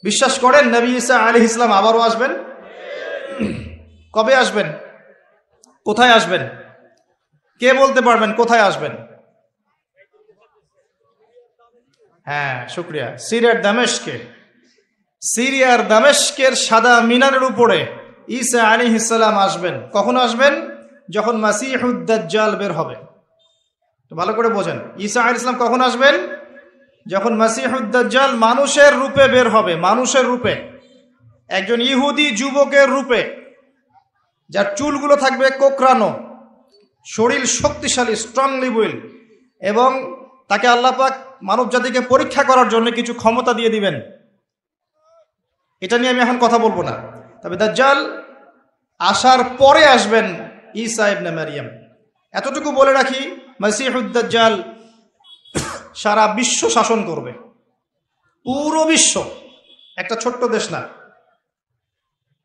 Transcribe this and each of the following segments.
বিশ্বাস করেন নবী ঈসা আলাইহিস সালাম আবারও আসবেন? কবে আসবেন? কোথায় আসবেন? কে বলতে পারবেন কোথায় আসবেন? হ্যাঁ, শুকরিয়া। সিরিয়ার দামেস্কের সাদা মিনারের উপরে ঈসা আলাইহিস সালাম আসবেন। কখন আসবেন? যখন মাসিহুদ দাজ্জাল বের হবে। তো ভালো করে বোঝেন, ঈসা আলাইহিস সালাম কখন আসবেন? যখন মাসিহুদ দাজ্জাল মানুষের রূপে বের হবে, মানুষের রূপে, একজন ইহুদি যুবকের রূপে, যার চুলগুলো থাকবে কোকড়ানো, শরীর শক্তিশালী, স্ট্রংলি উইল, এবং তাকে আল্লাহ পাক মানব জাতিকে পরীক্ষা করার জন্য কিছু ক্ষমতা দিয়ে দিবেন। এটা নিয়ে আমি এখন কথা বলবো না। তবে দাজ্জাল আসার পরে আসবেন ঈসা ইবনে মারইয়াম। এতটুকু বলে রাখি, মাসিহুদ দাজ্জাল সারা বিশ্ব শাসন করবে, পুরো বিশ্ব, একটা ছোট্ট দেশ না।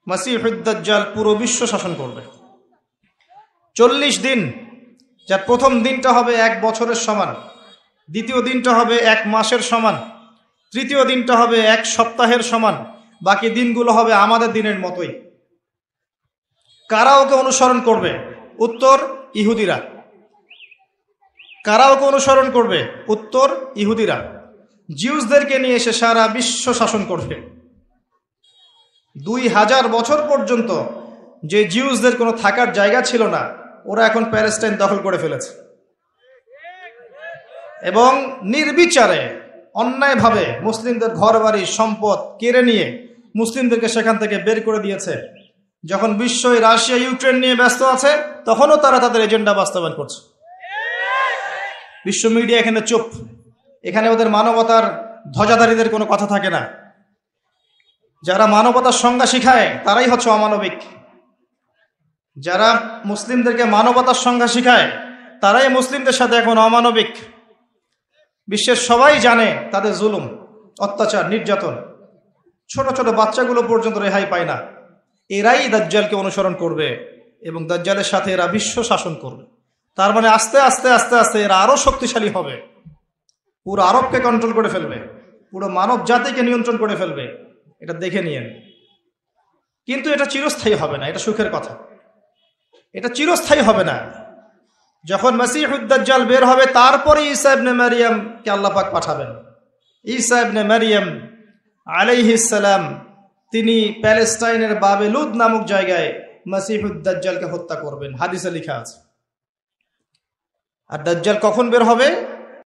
মাসিহুদ দাজ্জাল পুরো বিশ্ব শাসন করবে 40 দিন, যার প্রথম দিনটা হবে 1 বছরের সমান, দ্বিতীয় দিনটা হবে 1 মাসের সমান, তৃতীয় দিনটা হবে 1 সপ্তাহের সমান, বাকি দিনগুলো হবে আমাদের দিনের মতোই। কারা ওকে অনুসরণ করবে? উত্তর, ইহুদিরা। কারা ওকে অনুসরণ করবে? উত্তর, ইহুদিরা। জিউসদেরকে নিয়ে এসে সারা বিশ্ব শাসন করবে। 2000 বছর পর্যন্ত যে জিউসদের কোনো থাকার জায়গা ছিল না, ওরা এখন প্যালেস্টাইন দখল করে ফেলেছে এবং নির্বিচারে অন্যায়ভাবে মুসলিমদের ঘরবাড়ি সম্পদ কেড়ে নিয়ে মুসলিমদেরকে সেখান থেকে বের করে দিয়েছে। যখন বিশ্ব রাশিয়া ইউক্রেন নিয়ে ব্যস্ত আছে, তখনও তারা তাদের এজেন্ডা বাস্তবায়ন করছে। বিশ্ব মিডিয়া এখানে চুপ। এখানে ওদের মানবতার ধ্বজাধারীদের কোনো কথা থাকে না। যারা মানবতার সংজ্ঞা শিখায় তারাই হচ্ছে অমানবিক। যারা মুসলিমদেরকে মানবতার সংজ্ঞা শিখায় তারাই মুসলিমদের সাথে এখন অমানবিক। বিশ্বের সবাই জানে তাদের জুলুম, অত্যাচার, নির্যাতন। ছোট ছোট বাচ্চাগুলো পর্যন্ত রেহাই পায় না। এরাই দাজ্জালকে অনুসরণ করবে এবং দাজ্জালের সাথে এরা বিশ্ব শাসন করবে। তার মানে আস্তে আস্তে আস্তে আস্তে এরা আরো শক্তিশালী হবে, পুরো আরবকে কন্ট্রোল করে ফেলবে, পুরো মানব জাতিকে নিয়ন্ত্রণ করে ফেলবে। এটা দেখে নিয়েন। কিন্তু এটা চিরস্থায়ী হবে না, এটা সুখের কথা। এটা চিরস্থায়ী হবে না। যখন মাসিহুদ দাজ্জাল বের হবে, তারপরে ঈসা ইবনে মারইয়ামকে আল্লাহ পাক পাঠাবেন। ঈসা ইবনে মারইয়াম আলাইহিস সালাম তিনি প্যালেস্টাইনের বাবেলুদ নামক জায়গায় মাসিহুদ দাজ্জালকে হত্যা করবেন, হাদিসে লেখা আছে। আর দাজ্জাল কখন বের হবে?